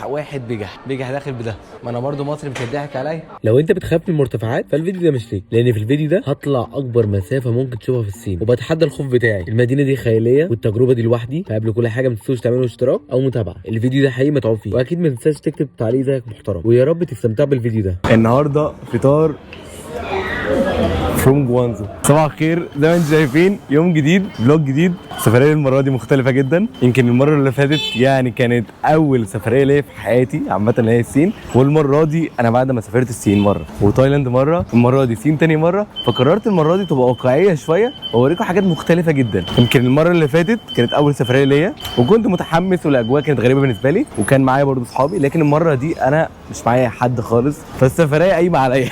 واحد بجح داخل بده، ما انا برضو مصري مش هيضحك عليا. لو انت بتخاف من المرتفعات فالفيديو ده مش ليك، لان في الفيديو ده هطلع اكبر مسافه ممكن تشوفها في الصين، وبتحدى الخوف بتاعي. المدينه دي خياليه والتجربه دي لوحدي، فقبل كل حاجه ما تنسوش تعملوا اشتراك او متابعه. الفيديو ده حقيقي متعوب فيه، واكيد ما تنساش تكتب تعليق زيك محترم، ويا رب تستمتعوا بالفيديو ده. النهارده فطار فروم جوانزو. صباح الخير، زي ما انتم شايفين يوم جديد، فلوج جديد. السفريه المره دي مختلفه جدا، يمكن المره اللي فاتت يعني كانت اول سفريه ليا في حياتي عامه اللي هي الصين، والمره دي انا بعد ما سافرت الصين مره وتايلاند مره، المره دي الصين تاني مره، فقررت المره دي تبقى واقعيه شويه واوريكم حاجات مختلفه جدا. يمكن المره اللي فاتت كانت اول سفريه ليا وكنت متحمس والاجواء كانت غريبه بالنسبه لي، وكان معايا برضو اصحابي، لكن المره دي انا مش معايا حد خالص، فالسفريه قايمه عليا.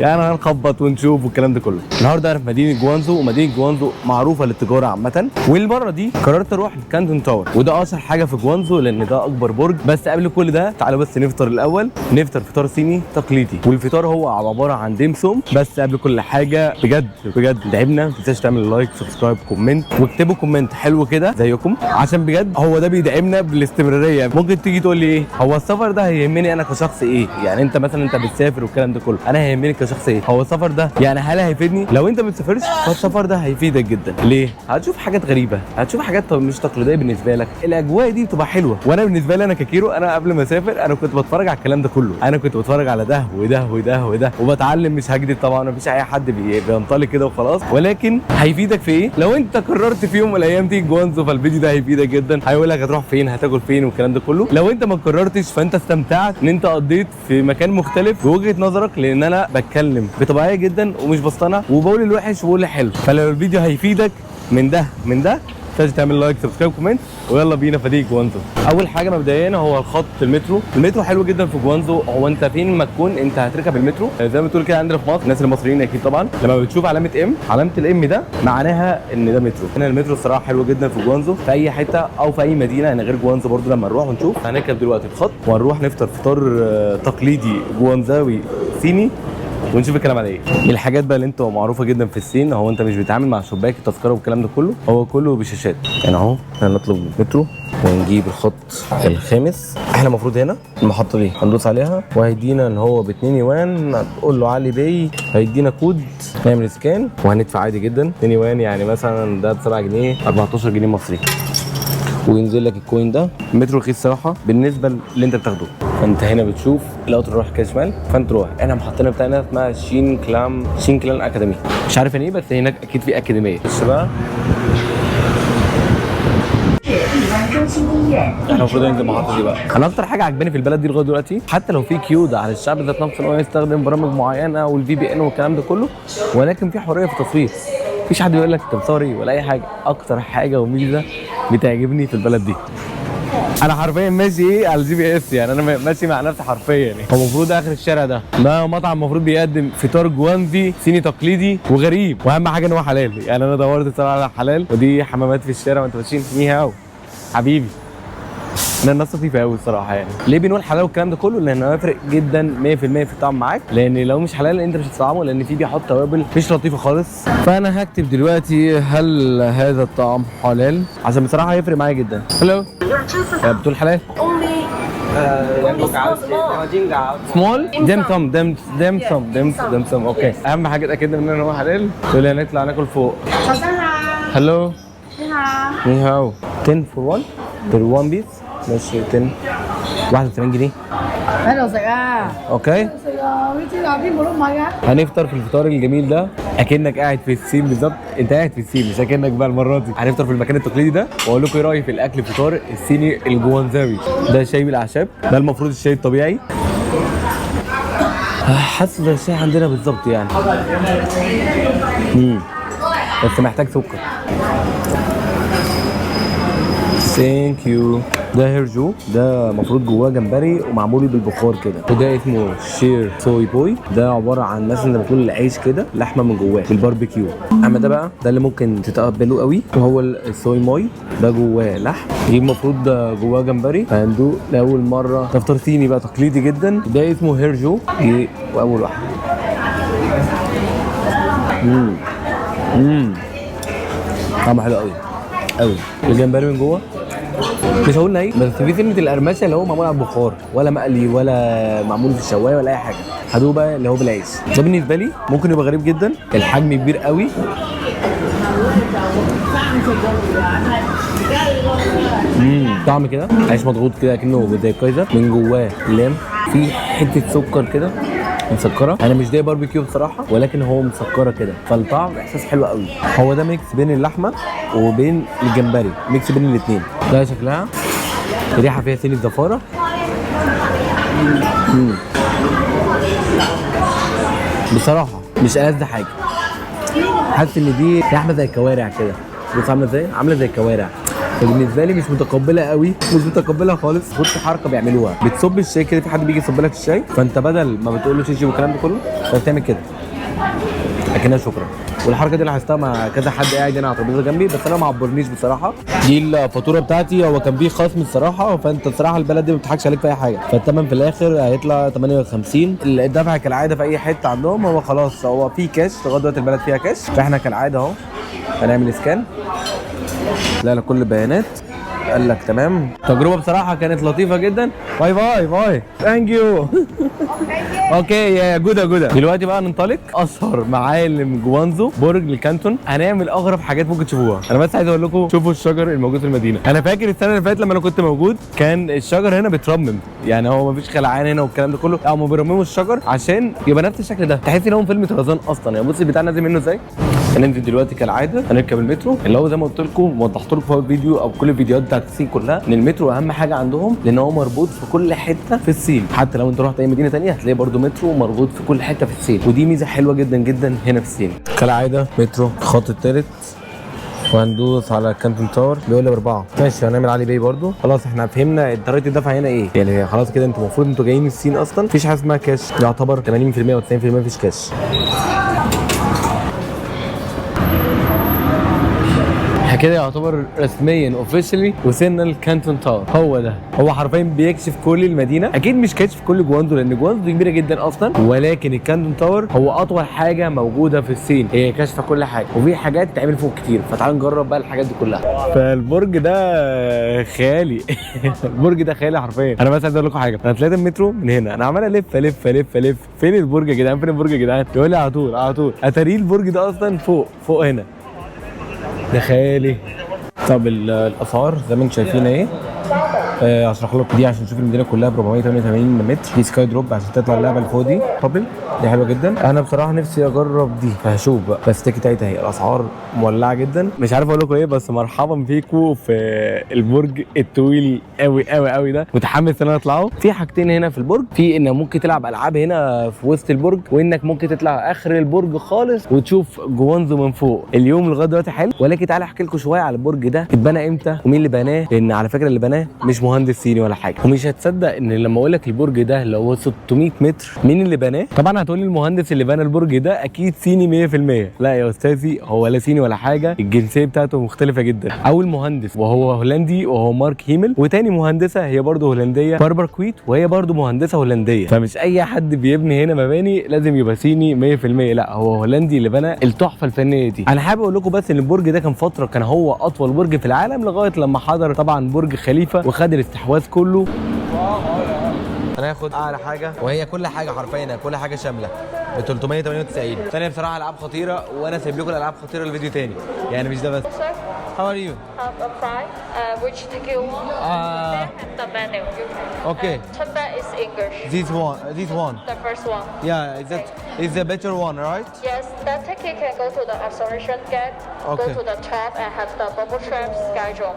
يعني هنخبط ونشوف والكلام ده كله. النهارده انا في مدينه جوانزو، ومدينه جوانزو معروفه للتجاره عامه، والمره دي قررت اروح لكانتون تاور، وده اشهر حاجه في جوانزو لان ده اكبر برج. بس قبل كل ده تعالوا بس نفطر الاول، نفطر فطار صيني تقليدي، والفطار هو عباره عن ديمسوم. بس قبل كل حاجه بجد تعبنا، ما تنساش تعمل لايك سبسكرايب كومنت، واكتبوا كومنت حلو كده زيكم، عشان بجد هو ده بيدعمنا بالاستمراريه. ممكن تيجي تقول لي ايه هو السفر ده هيهمني انا كشخص ايه؟ يعني انت مثلا انت بتسافر والكلام ده كله، انا هيهمني كشخص ايه؟ هو السفر ده يعني هل هيفيدني؟ لو انت ما بتسافرش فالسفر ده هيفيدك جدا. ليه؟ هتشوف حاجات غريبه، هتشوف حاجات مش تقليديه بالنسبه لك، الاجواء دي بتبقى حلوه. وانا بالنسبه لي انا ككيرو، انا قبل ما اسافر انا كنت بتفرج على الكلام ده كله، انا كنت بتفرج على ده وده وده وده وبتعلم، مش هكدب طبعا، مفيش اي حد بينطلق كده وخلاص، ولكن هيفيدك في ايه؟ لو انت قررت في يوم من الايام تيجي جوانزو فالفيديو ده هيفيدك جدا، هيقول لك هتروح فين، هتاكل فين والكلام ده كله. لو انت ما قررتش فانت استمتعت ان انت قضيت في مكان مختلف بوجهه نظرك، لان انا بتكلم بطبيعيه جدا ومش بصطنع وبقول الوحش وبقول الحلو. فلو الفيديو هيفيدك من ده لازم تعمل لايك سبسكرايب كومنت، ويلا بينا فديك جوانزو. اول حاجه مبدئيا هو الخط المترو حلو جدا في جوانزو. هو انت فين ما تكون انت هتركب المترو زي ما بتقول كده عندنا في مصر، الناس المصريين اكيد طبعا لما بتشوف علامه الام ده معناها ان ده مترو. هنا المترو الصراحه حلو جدا في جوانزو، في اي حته او في اي مدينه يعني غير جوانزو برضو. لما نروح ونشوف، هنركب دلوقتي الخط وهنروح نفطر فطار تقليدي جوانزاوي صيني ونشوف الكلام على ايه. الحاجات بقى اللي انتوا معروفه جدا في الصين، هو انت مش بتتعامل مع شباك التذكره والكلام ده كله، هو كله بشاشات. يعني اهو احنا نطلب المترو ونجيب الخط الخامس. احنا المفروض هنا المحطه دي هندوس عليها وهيدينا ان هو ب 2 يوان، هتقول له علي باي، هيدينا كود نعمل سكان وهندفع عادي جدا. 2 يوان يعني مثلا ده ب 7 جنيه 14 جنيه مصري، وينزل لك الكوين ده. المترو رخيص صراحه بالنسبه اللي انت بتاخده. فانت هنا بتشوف القطر رايح كده شمال، فانت تروح. احنا محطنا بتاعنا اسمها شين كلان اكاديمي، مش عارف يعني ايه، بس هناك اكيد في اكاديميه. بص بقى احنا المفروض ننزل المحطه دي بقى. انا اكتر حاجه عجباني في البلد دي لغايه دلوقتي، حتى لو في كيو ده على الشعب ذات نفسه ان هو يستخدم برامج معينه والفي بي ان والكلام ده كله، ولكن في حريه في التصوير، مفيش حد بيقول لك انت بتصور ايه ولا اي حاجه. اكتر حاجه وميزه بتعجبني في البلد دي، انا حرفيا ماشي ايه على الجي بي اس، يعني انا ماشي مع نفسي حرفيا. يعني هو المفروض اخر الشارع ده مطعم المفروض بيقدم فطار جوانزي صيني تقليدي وغريب، واهم حاجه ان هو حلال. يعني انا دورت بصراحه على حلال، ودي حمامات في الشارع وانت ماشيين. ني هاو حبيبي، ان الناس لطيفه قوي الصراحه. يعني ليه بنقول حلال والكلام ده كله؟ لانه هيفرق جدا 100% في الطعم معاك، لان لو مش حلال انت مش هتطعمه، لان فيه بيحط توابل مش لطيفه خالص. فانا هكتب دلوقتي هل هذا الطعام حلال، عشان بصراحه هيفرق معايا جدا. هلو بتقول حلال؟ سمول دم سم اوكي. اهم حاجه اتاكدنا ان هو حلال. تقول هنطلع ناكل فوق. هلو ني هاو 10 for 1 for 1 بيس ماشي. 10 81 جنيه. اوكي هنفطر في الفطار الجميل ده اكنك قاعد في الصين بالظبط. انت قاعد في الصين مش اكنك بقى المره دي. هنفطر في المكان التقليدي ده واقول لكم ايه رايي في الاكل الفطار الصيني الجوانزاوي ده. شاي بالاعشاب، ده المفروض الشاي الطبيعي، حاسه زي الشاي عندنا بالظبط يعني. بس محتاج سكر. ثانك يو. ده هيرجو، ده المفروض جواه جمبري ومعمول بالبخار كده. وده اسمه شير صوي بوي، ده عباره عن مثلا زي ما تقول العيش كده لحمه من جواه بالباربيكيو. اما ده بقى ده اللي ممكن تتقبلوه قوي، وهو الصوي موي، ده جواه لحم. دي المفروض جواه جمبري. هندوق لاول مره تفطير صيني بقى تقليدي جدا. ده اسمه هيرجو، دي واول واحده. طعمه حلو قوي. الجمبري من جوه مش هقول ني، بس في سنه القرمشه اللي هو معمول على البخار، ولا مقلي ولا معمول في الشوايه ولا اي حاجه. هدوق بقى اللي هو بالعيش. ده بالنسبه لي ممكن يبقى غريب جدا، الحجم كبير قوي. طعم كده عيش مضغوط كده كأنه زي الكايزر، من جواه لام، في حته سكر كده مسكره. انا مش ضايق باربيكيو بصراحه، ولكن هو مسكره كده، فالطعم احساس حلو قوي. هو ده ميكس بين اللحمه وبين الجمبري، ميكس بين الاثنين. ده شكلها ريحه فيها سنه زفاره. بصراحه مش ألذ حاجه، حاسس ان دي لحمه زي الكوارع كده. بص عامله ازاي، عامله زي الكوارع. فبالنسبه لي مش متقبلها قوي، مش متقبلها خالص. بص حركه بيعملوها، بتصب الشاي كده، في حد بيجي يصب لك الشاي، فانت بدل ما بتقول له شيشي والكلام ده كله فبتعمل كده اكنها شكرا. والحركه دي لاحظتها مع كذا حد قاعد هنا على الترابيزه جنبي، بس انا ما عبرنيش بصراحه. دي الفاتوره بتاعتي، هو كان فيه خصم الصراحه، فانت الصراحه البلد دي ما بتضحكش عليك في اي حاجه، فالثمن في الاخر هيطلع 58. الدفع كالعاده في اي حته عندهم هو خلاص، هو في كاش لغايه دلوقتي، البلد فيها كاش، فاحنا كالعاده اهو هنعمل سكان، لا كل البيانات. قال لك تمام. التجربه بصراحه كانت لطيفه جدا. باي باي باي ثانك يو. اوكي يا جوده جوده. دلوقتي بقى ننطلق اشهر معالم جوانزو، برج الكانتون. هنعمل اغرب حاجات ممكن تشوفوها. انا بس عايز اقول لكم شوفوا الشجر الموجود في المدينه. انا فاكر السنه اللي فاتت لما انا كنت موجود كان الشجر هنا بيترمم، يعني هو مفيش خلعان هنا والكلام ده كله، هم بيرمموا الشجر عشان يبقى نفس الشكل ده، تحس ان هو فيلم طرزان اصلا. يعني بص البتاع نازل منه ازاي. هننزل دلوقتي كالعاده، هنركب المترو اللي هو زي ما قلت لكم وضحت لكم في الفيديو او كل الفيديوهات بتاعت الصين كلها، ان المترو اهم حاجه عندهم، لان هو مربوط في كل حته في الصين. حتى لو انت رحت اي مدينه ثانيه هتلاقي برده مترو مربوط في كل حته في الصين، ودي ميزه حلوه جدا جدا هنا في الصين. كالعاده مترو الخط الثالث، وهندوس على كانتون تاور. بيقول لي باربعه، ماشي هنعمل علي باي برضو. خلاص احنا فهمنا طريقه الدفع هنا ايه، يعني خلاص كده انتوا المفروض انتوا جايين من الصين اصلا مفيش حاجه اسمها كاش، يعتبر 80% و 90% مفيش كاش. كده يعتبر رسميا اوفيشلي وصلنا للكانتون تاور. هو ده، هو حرفيا بيكشف كل المدينه. اكيد مش كاشف كل جواندو لان جواندو كبيره جدا اصلا، ولكن الكانتون تاور هو اطول حاجه موجوده في الصين، هي كاشفه كل حاجه، وفي حاجات تعمل فوق كتير. فتعالوا نجرب بقى الحاجات دي كلها. فالبرج ده خيالي. البرج ده خيالي حرفيا. انا بس عايز اقول لكم حاجه، انا طلعت المترو من هنا، انا عمال الف الف الف الف، فين البرج يا جدعان، فين البرج يا جدعان؟ يقول لي على طول على طول اتاري البرج ده اصلا فوق هنا. ده خيالي. طب الاسعار زي ما انتم شايفين اهي، هشرح لكم دي عشان تشوف المدينه كلها ب 488 متر. دي سكاي دروب عشان تطلع اللعبه اللي فوق دي بابل، دي حلوه جدا. انا بصراحه نفسي اجرب دي، فهشوف بقى. بس التيكت بتاعتها اهي، الاسعار مولعه جدا. مش عارف اقول لكم ايه، بس مرحبا بيكم في البرج الطويل قوي قوي قوي ده. متحمس ان انا اطلعه. في حاجتين هنا في البرج، في انك ممكن تلعب العاب هنا في وسط البرج، وانك ممكن تطلع اخر البرج خالص وتشوف جوانزو من فوق. اليوم لغايه دلوقتي حلو، ولكن تعالى احكي لكم شويه على البرج ده اتبنى امتى ومين اللي بناه، لان على فكره اللي بناه مش مهندس صيني ولا حاجه. ومش هتصدق ان لما اقول لك البرج ده اللي هو 600 متر مين اللي بناه؟ طبعا هتقول لي المهندس اللي بنى البرج ده اكيد صيني 100%. لا يا استاذي، هو لا صيني ولا حاجه، الجنسيه بتاعته مختلفه جدا. اول مهندس وهو هولندي وهو مارك هيمل، وتاني مهندسه هي برضه هولنديه باربر كويت، وهي برضه مهندسه هولنديه. فمش اي حد بيبني هنا مباني لازم يبقى صيني 100%، لا هو هولندي اللي بنى التحفه الفنيه دي. انا حابب اقول لكم بس ان البرج ده كان فتره كان هو اطول برج في العالم، لغايه لما حضر طبعا برج خليفه وخد الاستحواذ كله. هناخد اعلى حاجه، وهي كل حاجه حرفيا كل حاجه شامله ب 398. ثانيه بصراحه العاب خطيره، وانا سايب لكم الالعاب خطيره الفيديو تاني، يعني مش ده بس. How are you? I'm fine. Which ticket you want? And the menu. You can. Okay. Tibet is English. This one. The first one. Yeah, is the better one, right? Yes, that ticket can go to the observation gate. Okay. Go to the top and have the bubble trap schedule.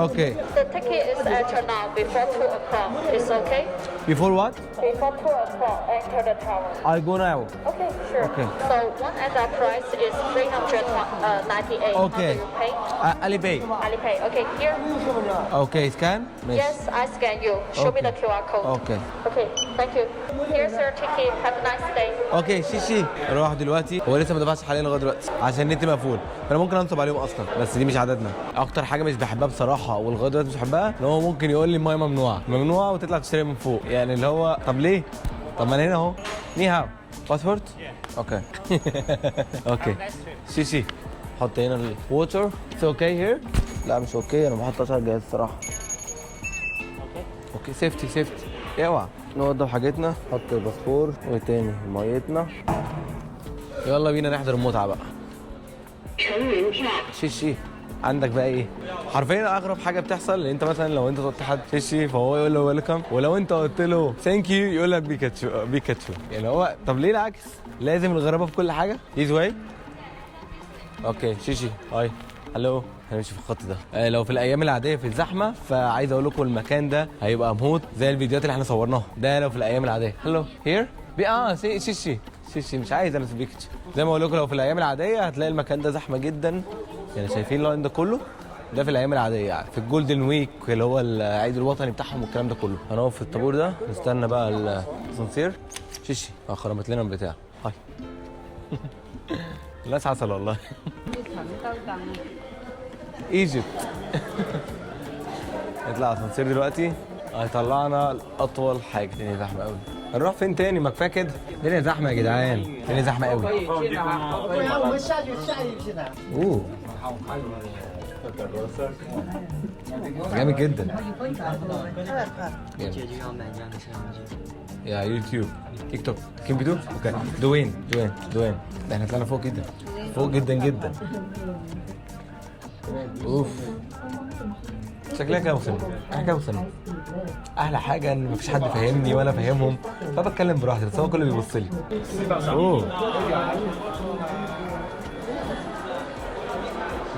Okay. The ticket is entered now before 2 o'clock. It's okay? Before what? Before 2 o'clock, enter the tower. I'll go now. Okay, sure. Okay. So one entry price is 398. Okay. How do you pay? Alipay. Alipay. Okay, here. Okay, scan. Yes, I scan you. Show me Okay. the QR code. Okay. Okay, thank you. Here's your ticket. Have a nice day. اوكي شيشي. اروح دلوقتي، هو لسه ما دفعش حاليا لغايه دلوقتي عشان النت مقفول، فانا ممكن انصب عليهم اصلا، بس دي مش عددنا. اكتر حاجه مش بحبها بصراحه ولغايه دلوقتي مش بحبها، ان هو ممكن يقول لي المايه ممنوعه وتطلع تشتري من فوق، يعني اللي هو طب ليه؟ طب ما انا هنا اهو. ني هاو باسبورت؟ اوكي. اوكي شيشي. حط هنا الووتر. اتس اوكي هير. لا مش اوكي، انا بحط اشهر جهاز الصراحه. اوكي سيفتي اوعى. نوضب حاجتنا، نحط الباسبور وتاني ميتنا. يلا بينا نحضر المتعه بقى. شيشي عندك بقى ايه؟ حرفيا اغرب حاجه بتحصل ان انت مثلا لو انت قلت لحد شيشي فهو يقول له ويلكم، ولو انت قلت له ثانك يو يقول لك بيكاتشو. يعني هو طب ليه العكس؟ لازم الغرابه في كل حاجه؟ ايز واي. اوكي شيشي هاي هلو. هنمشي في الخط ده. لو في الايام العاديه في الزحمه فعايز اقول لكم المكان ده هيبقى موت زي الفيديوهات اللي احنا صورناها. ده لو في الايام العاديه. هلو هير شيشي مش عايز انا بيكاتشو. زي ما اقول لكم لو في الايام العاديه هتلاقي المكان ده زحمه جدا. يعني شايفين اللاين ده كله؟ ده في الايام العاديه يعني في الجولدن ويك اللي هو العيد الوطني بتاعهم والكلام ده كله. هنقف في الطابور ده نستنى بقى الاسانسير. شيشي خرمت لنا البتاع. هاي الناس عسل والله. ايجيبت. نطلع اسانسير دلوقتي هيطلعنا لاطول حاجه. الدنيا زحمه قوي. هنروح فين تاني؟ ما كفايه كده. الدنيا زحمه يا جدعان، الدنيا زحمه قوي. اوه جامد جدا. يا يوتيوب تيك توك كيم بيدو. اوكي دوين. ده احنا طلعنا فوق جدا، فوق جدا. اوف شكلها كده وصلنا. احنا كده وصلنا. احلى حاجه ان مفيش حد فاهمني ولا فاهمهم فبتكلم براحتي، بس هو كله بيبص لي. اوه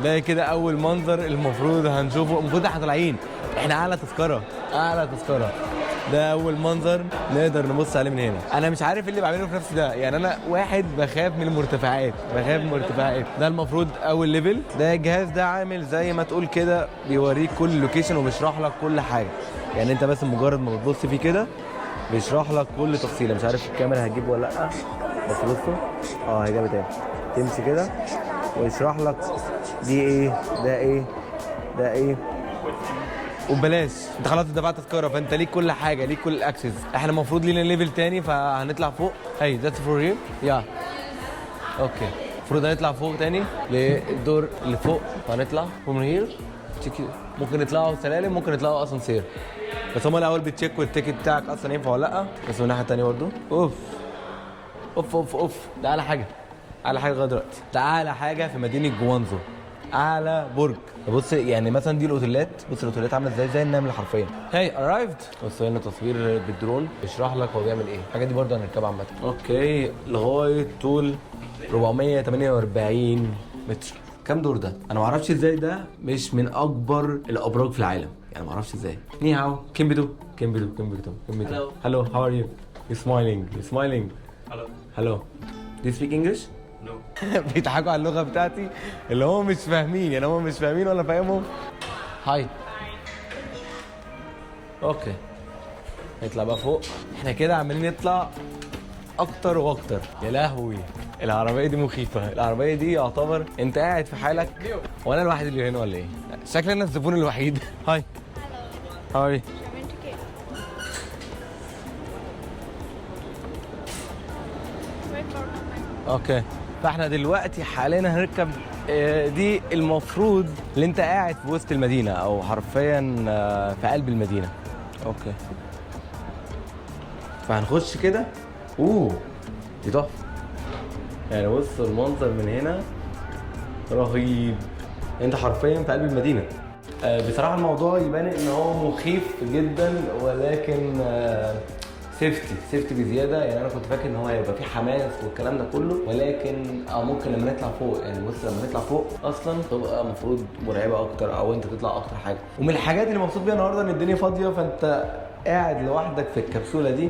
ده كده اول منظر المفروض هنشوفه. المفروض احنا طالعين، احنا اعلى تذكره. ده اول منظر نقدر نبص عليه من هنا. انا مش عارف اللي بعمله في نفسي ده. يعني انا واحد بخاف من المرتفعات. ده المفروض اول ليفل. ده الجهاز ده عامل زي ما تقول كده بيوريك كل لوكيشن وبيشرح لك كل حاجه. يعني انت بس مجرد ما بتبص فيه كده بيشرح لك كل تفصيله. مش عارف الكاميرا هتجيب ولا لا، بس بصوا هي جابت ايه. تمشي كده ويشرح لك دي ايه، ده ايه وببلاش. انت خلاص دفعت تذكره فانت ليك كل حاجه، ليك كل الاكسس. احنا المفروض لينا ليفل تاني فهنطلع فوق. هي ذاتس فور هير يا اوكي. المفروض هنطلع فوق تاني للدور اللي فوق. فهنطلع فوق من هير. ممكن نطلعوا سلالم، ممكن نطلعوا اسانسير، بس هم الاول بتشيكوا التيكت بتاعك اصلا ينفع ولا لا. بس من الناحيه الثانيه برضه اوف ده اعلى حاجه لغايه دلوقتي. ده اعلى حاجه في مدينه جوانزو، اعلى برج. بص يعني مثلا دي الاوتيلات. بص الاوتيلات عامله زي النمل حرفيا. هي ارايفد. بص هنا تصوير بالدرون بيشرح لك هو بيعمل ايه. الحاجات دي برضه هنركبها عامه. اوكي لغايه طول 448 متر. كام دور ده؟ انا ما اعرفش ازاي ده مش من اكبر الابراج في العالم. يعني ما اعرفش ازاي. ني هاو كيم بيدو. هلو هاو ار يو سمايلينج. هلو Do you speak English? No. بيضحكوا على اللغة بتاعتي اللي هم مش فاهمين. يعني هم مش فاهمين ولا فاهمهم. هاي اوكي نطلع بقى فوق. احنا كده عمالين نطلع اكتر واكتر. يا لهوي العربية دي مخيفة. العربية دي يعتبر انت قاعد في حالك وانا الوحيد اللي هنا ولا ايه؟ شكلي انا الزبون الوحيد. هاي هاي اوكي. فاحنا دلوقتي حاليا هنركب دي المفروض اللي انت قاعد في وسط المدينه او حرفيا في قلب المدينه. اوكي فهنخش كده. دي تحفه. يعني بص المنظر من هنا رهيب. انت حرفيا في قلب المدينه. بصراحه الموضوع يبان ان هو مخيف جدا ولكن سيفتي بزياده. يعني انا كنت فاكر ان هو هيبقى في حماس والكلام ده كله، ولكن ممكن لما نطلع فوق. يعني بص لما نطلع فوق اصلا تبقى المفروض مرعبه اكتر او انت تطلع اكتر حاجه. ومن الحاجات اللي مبسوط بيها النهارده ان الدنيا فاضيه، فانت قاعد لوحدك في الكبسوله دي.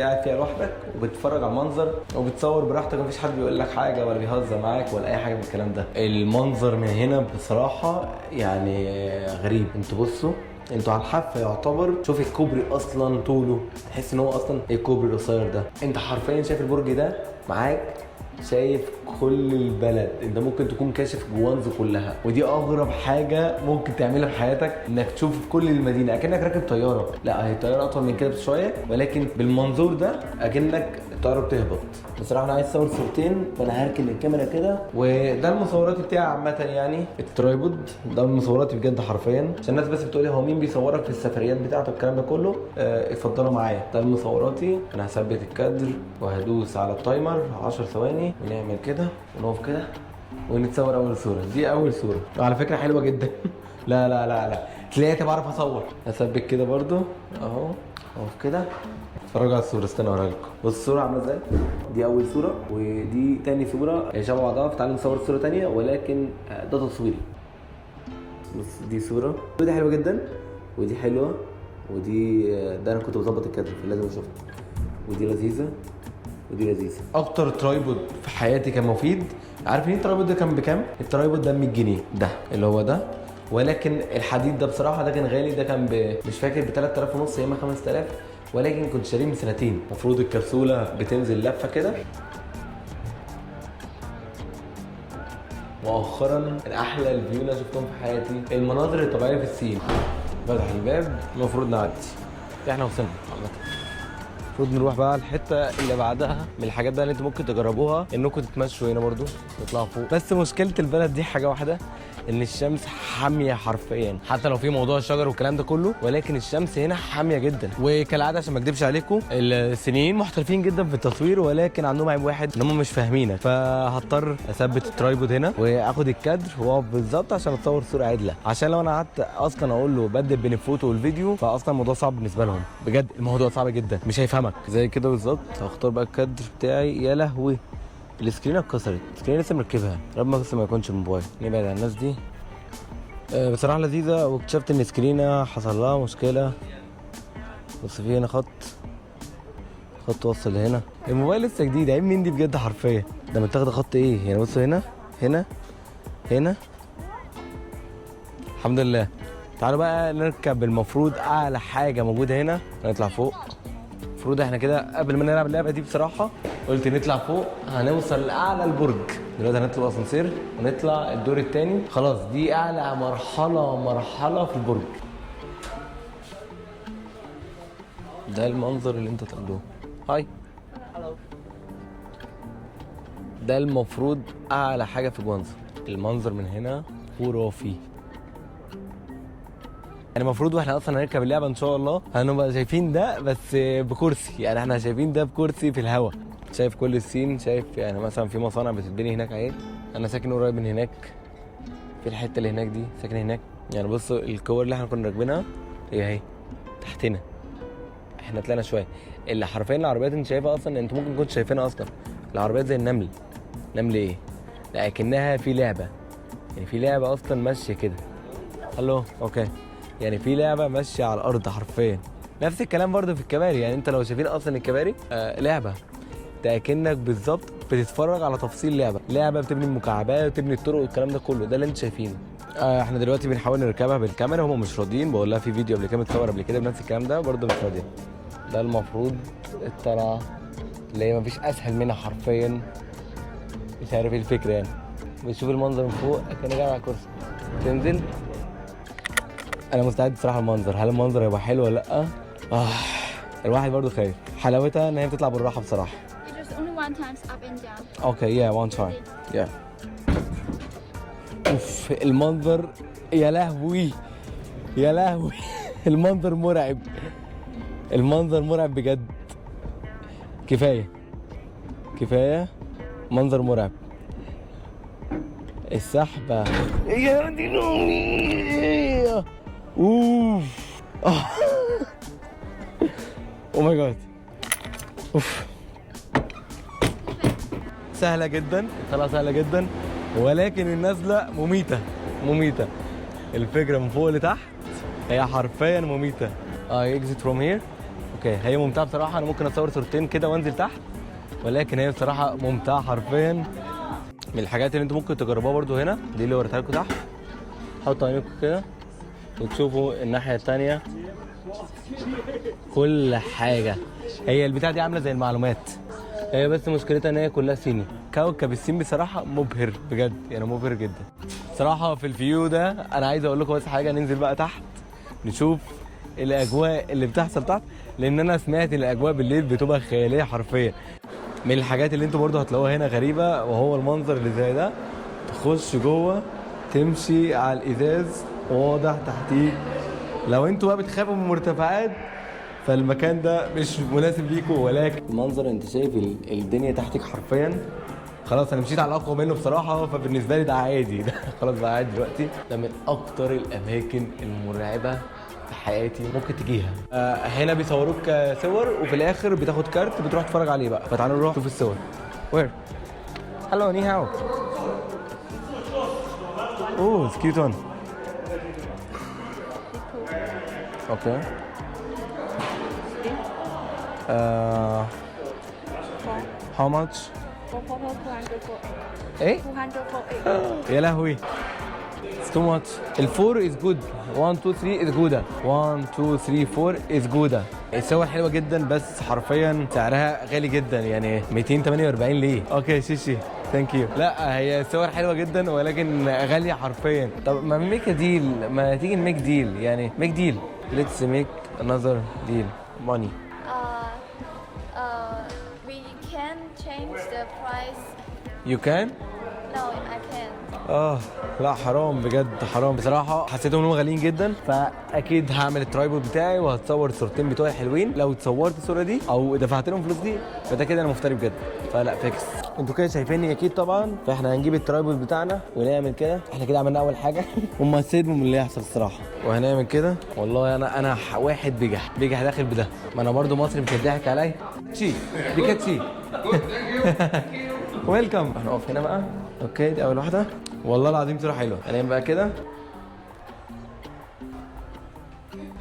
قاعد فيها لوحدك وبتتفرج على المنظر وبتصور براحتك. مفيش حد بيقول لك حاجه ولا بيهزر معاك ولا اي حاجه من الكلام ده. المنظر من هنا بصراحه يعني غريب. انتوا بصوا انتوا على الحافه يعتبر. شوف الكوبري اصلا طوله تحس ان هو اصلا الكوبري القصير ده. انت حرفيا شايف البرج ده معاك شايف كل البلد، انت ممكن تكون كاشف جوانزو كلها، ودي اغرب حاجه ممكن تعملها في حياتك، انك تشوف كل المدينه اكنك راكب طياره. لا هي الطياره اطول من كده بشويه، ولكن بالمنظور ده اكنك الطياره بتهبط. بصراحه انا عايز اصور صورتين، فانا هركن الكاميرا كده، وده المصورات بتاعي عامه يعني. الترايبود ده من مصوراتي بجد حرفيا، عشان الناس بس بتقولي هو مين بيصورك في السفريات بتاعته الكلام ده كله. اتفضلوا معايا، ده مصوراتي. انا هثبت الكادر وهدوس على التايمر 10 ثواني ونعمل كده ونقف كده ونتصور اول صوره. دي اول صوره على فكره حلوه جدا. لا لا لا لا تلاقيني بعرف اصور. هثبت كده برضو اهو، اقف كده. اتفرجوا على الصوره، استنى اوريها لكم. بص الصوره عامله ازاي. دي اول صوره ودي تاني صوره، هي شبه بعضها. فتعالوا نصور صوره تانيه ولكن ده تصويري. بص دي صوره، ودي حلوه جدا ودي حلوه ودي ده انا كنت بظبط الكادر فلازم اشوفها. ودي لذيذه ودي لذيذه. اكتر ترايبود في حياتي كان مفيد. عارفين الترايبود ده كان بكام؟ الترايبود ده 100 جنيه، ده اللي هو ده. ولكن الحديد ده بصراحه ده كان غالي، ده كان مش فاكر ب 3000 ونص يا اما 5000، ولكن كنت شاريه من سنتين. المفروض الكبسوله بتنزل لفه كده. مؤخرا من احلى الفيو اللي شفتهم في حياتي المناظر الطبيعيه في السين. فتح الباب، المفروض نعدي. احنا وصلنا عامه. المفروض نروح بقى الحته اللي بعدها. من الحاجات بقى اللي انتوا ممكن تجربوها انكم تتمشوا هنا برضو، تطلعوا فوق. بس مشكله البلد دي حاجه واحده، ان الشمس حاميه حرفيا، حتى لو في موضوع الشجر والكلام ده كله، ولكن الشمس هنا حاميه جدا. وكالعاده عشان ما اكدبش عليكم، الصينيين محترفين جدا في التصوير، ولكن عندهم عيب واحد، ان هم مش فاهمينك. فهضطر اثبت الترايبود هنا واخد الكادر واقف بالظبط عشان اتصور صوره عدله. عشان لو انا قعدت اصلا اقول له بدل بين الفوتو والفيديو، فاصلا الموضوع صعب بالنسبه لهم. بجد الموضوع صعب جدا، مش هيفهمك. زي كده بالظبط. هختار بقى الكادر بتاعي. يا لهوي السكرين اتكسرت، السكرين لسه مركبها، رب ما بس ما يكونش الموبايل. نبعد عن الناس دي. بصراحه لذيذه. واكتشفت ان سكرينه حصل لها مشكله. بص في هنا خط وصل هنا. الموبايل لسه جديد، عيب مين دي بجد حرفيا. ده متاخد خط ايه يعني. بصوا هنا الحمد لله. تعالوا بقى نركب المفروض اعلى حاجه موجوده هنا، نطلع فوق. المفروض احنا كده قبل ما نلعب اللعبه دي بصراحه قلت نطلع فوق، هنوصل لاعلى البرج. دلوقتي هنطلب اسانسير ونطلع الدور الثاني. خلاص دي اعلى مرحله في البرج. ده المنظر اللي انت تاخدوه. هاي. ده المفروض اعلى حاجه في جوانزو. المنظر من هنا خرافي. يعني المفروض واحنا اصلا هنركب اللعبه ان شاء الله هنبقى شايفين ده بس بكرسي. يعني احنا شايفين ده بكرسي في الهواء. شايف كل السين، شايف يعني مثلا في مصانع بتتبني هناك اهي. انا ساكن قريب من هناك، في الحته اللي هناك دي ساكن هناك. يعني بصوا الكور اللي احنا كنا راكبينها هي اهي تحتنا. احنا طلعنا شويه. اللي حرفيا العربيات انت شايفها اصلا انت ممكن كنت شايفينها اصلا. العربيات زي النمل. نمل ايه؟ لكنها في لعبه. يعني في لعبه اصلا ماشيه كده. الو اوكي. يعني في لعبه ماشيه على الارض حرفيا. نفس الكلام برضه في الكباري. يعني انت لو شايفين اصلا الكباري لعبه، ده اكنك بالظبط بتتفرج على تفصيل لعبه بتبني المكعبات وتبني الطرق والكلام ده كله. ده اللي انت شايفينه. احنا دلوقتي بنحاول نركبها بالكاميرا، هم مش راضيين. بقول لها في فيديو قبل كده متصور قبل كده بنفس الكلام ده برضه مش راضيين. ده المفروض الطلعه اللي هي مفيش اسهل منها حرفيا. مش عارف ايه الفكره يعني. بتشوف المنظر من فوق كأنك قاعد على كرسي، تنزل. انا مستعد بصراحه المنظر. هل المنظر هيبقى حلو ولا لا؟ الواحد برضه خايف. حلاوتها ان هي بتطلع بالراحه بصراحه. Only one times up and down. Okay, yeah, one time. Yeah. اوف المنظر. يا لهوي المنظر مرعب. المنظر مرعب بجد. كفايه منظر مرعب. السحبه يا دينامي. اوف او ماي جاد. اوف سهله جدا، الطلعه سهله جدا، ولكن النازله مميته. الفكره من فوق لتحت هي حرفيا مميته. اكزيت فروم هير. اوكي هي ممتعه بصراحه. انا ممكن اصور صورتين كده وانزل تحت، ولكن هي بصراحه ممتعه حرفيا. من الحاجات اللي انتوا ممكن تجربوها برضو هنا دي اللي وريتها لكم تحت. حطوا عينيكم كده وتشوفوا الناحيه الثانيه كل حاجه. هي البتاعه دي عامله زي المعلومات. هي بس مشكلتها ان هي كلها صيني. كوكب الصين بصراحه مبهر بجد، يعني مبهر جدا صراحه. في الفيو ده انا عايز اقول لكم بس حاجه، ننزل بقى تحت نشوف الاجواء اللي بتحصل تحت، لان انا سمعت ان الاجواء بالليل بتبقى خياليه حرفيا. من الحاجات اللي انتوا برضو هتلاقوها هنا غريبه وهو المنظر اللي زي ده، تخش جوه تمشي على الازاز واضح تحتيك. لو انتوا بقى بتخافوا من المرتفعات فالمكان ده مش مناسب ليكم، ولكن المنظر انت شايف الدنيا تحتك حرفيا. خلاص انا مشيت على الاقوى منه بصراحه، فبالنسبه لي ده عادي ده خلاص بقى عادي دلوقتي. ده من اكتر الاماكن المرعبه في حياتي ممكن تجيها. هنا بيصوروك صور وفي الاخر بتاخد كارت بتروح تتفرج عليه بقى. فتعالوا نروح نشوف الصور. وير هلو ني هاو. اوه اتس كيوت اون. اوكي. How much? ايه؟ 248. يا لهوي. It's too much. الفور is good. 1 2 3 is good. 1 2 3 4 is good. الصور حلوة جدا بس حرفيا سعرها غالي جدا، يعني 248 ليه؟ اوكي شيشي ثانك يو. لا هي الصور حلوة جدا ولكن غالية حرفيا. طب ما ميك ديل، ما تيجي نميك ديل، يعني ميك ديل. Let's make another deal. Money. We can change the price. You can? No, I can't. لا حرام بجد حرام بصراحه. حسيتهم انهم غاليين جدا، فاكيد هعمل الترايبود بتاعي وهتصور الصورتين بتوعي حلوين. لو اتصورت الصوره دي او دفعت لهم فلوس دي فده كده انا مفتري بجد، فلا فيكس. انتوا كده شايفيني اكيد طبعا. فاحنا هنجيب الترايبود بتاعنا ونعمل كده. احنا كده عملنا اول حاجه هم هيصدموا من اللي هيحصل الصراحه. وهنعمل كده. والله انا واحد بيجح داخل بده. ما انا برضو مصري مش هيضحك عليا. تشي بيكاتشي ويلكم. هنقف هنا بقى. اوكي دي اول واحده. والله العظيم صوره حلوه. هنعمل بقى كده.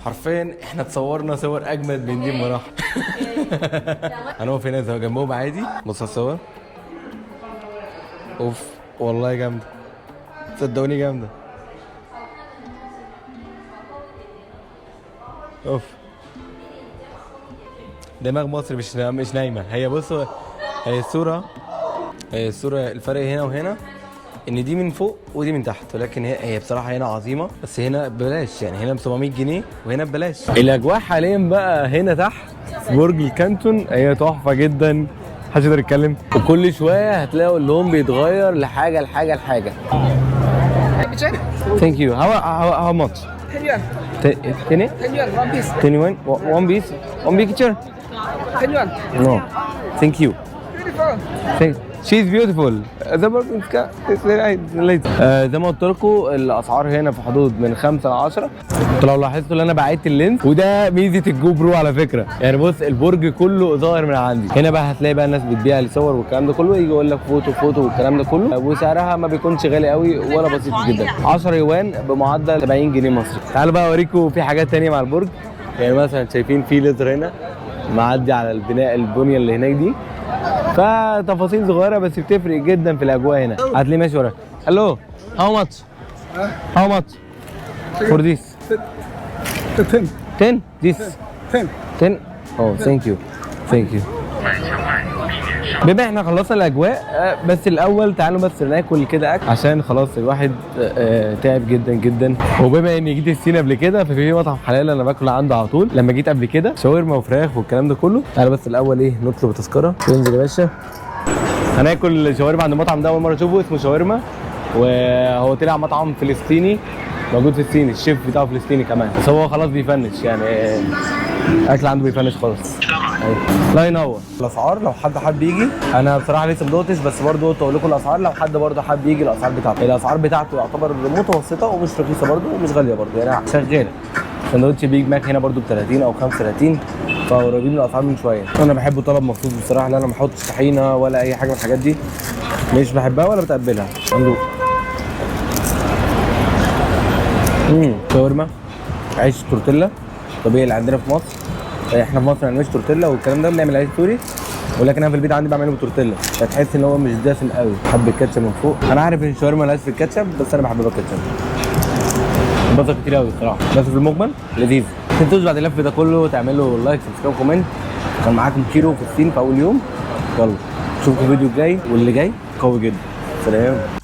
حرفيا احنا اتصورنا صور اجمد من دي بمراحل. هنقف هنا زي جنبهم عادي. بص على الصور. اوف والله جامده، صدقوني جامده. اوف دماغ مصر مش نايمه. هي بصوا هي الصوره الفرق هنا وهنا ان دي من فوق ودي من تحت، ولكن هي بصراحه هنا عظيمه. بس هنا ببلاش، يعني هنا ب 700 جنيه وهنا ببلاش. الاجواء حاليا بقى هنا تحت برج الكانتون هي تحفه جدا. محدش يقدر يتكلم، وكل شويه هتلاقوا اللون بيتغير لحاجه. ثانك يو. هاو ماتش؟ 10 yuan. 10 10 yuan, one piece. 21 one piece one picture 10 yuan. no thank you. Beautiful. She's beautiful. The burger is very nice. زي ما قلت لكم الاسعار هنا في حدود من 5 ل 10. انتوا لو لاحظتوا ان انا بعدت اللينس، وده ميزه الجو برو على فكره. يعني بص البرج كله ظاهر من عندي. هنا بقى هتلاقي بقى الناس بتبيع الصور والكلام ده كله، يجي يقول لك فوتو والكلام ده كله، وسعرها ما بيكونش غالي قوي ولا بسيط جدا. 10 يوان بمعدل 70 جنيه مصري. تعالوا بقى اوريكم في حاجات ثانيه مع البرج. يعني مثلا شايفين في لتر هنا معدي على البنيه اللي هناك دي. فتفاصيل صغيره بس بتفرق جدا في الاجواء هنا. هتلاقيه ماشي وراك. الو هاو ماتش؟ هاو ماتش فور ذيس؟ 10. 10 ذيس 10. اوه ثانك يو. بما احنا خلصنا الاجواء، بس الاول تعالوا بس ناكل كده اكل عشان خلاص الواحد تعب جدا. وبما اني جيت الصين قبل كده ففي مطعم حلال انا باكل عنده على طول لما جيت قبل كده، شاورما وفراخ والكلام ده كله. تعالوا بس الاول نطلب تذكره. انزل يا باشا. هناكل شاورما عند المطعم ده اول مره اشوفه، اسمه شاورما، وهو طلع مطعم فلسطيني موجود في الصين. الشيف بتاعه فلسطيني كمان، بس هو خلاص بيفنش، يعني الاكل عنده بيفنش خالص. لا ينور. الاسعار لو حد حابب يجي، انا بصراحه لسه ما دوقتش، بس برضه قلت اقول لكم الاسعار لو حد برضه حابب يجي. الاسعار بتاعته يعتبر متوسطه ومش رخيصه برضه ومش غاليه برضه، يعني شغاله. سندوتش بيج ماك هنا برضه ب 30 او 35، فقريبين من الاسعار من شويه. انا بحبه طلب مخصوص بصراحه، لا انا ما احطش طحينه ولا اي حاجه من الحاجات دي، مش بحبها ولا بتقبلها. ندوق. شاورما عيش تورتيلا طبيعي اللي عندنا في مصر. احنا في مصر ما بنعملش تورتيلا والكلام ده، بنعمل عيش سوري، ولكن انا في البيت عندي بعمله بتورتيلا، فتحس ان هو مش دسم قوي. بحب الكاتشب من فوق. انا عارف ان الشاورما مالهاش في الكاتشب، بس انا بحبها بالكاتشب. بصل كتير قوي بصراحه، بس في المجمل لذيذ. ما تنسوش بعد اللف ده كله تعملوا لايك سبسكرايب كومنت. كان معاكم كيرو في الصين في اول يوم، يلا اشوفكم الفيديو الجاي واللي جاي قوي جدا. سلام.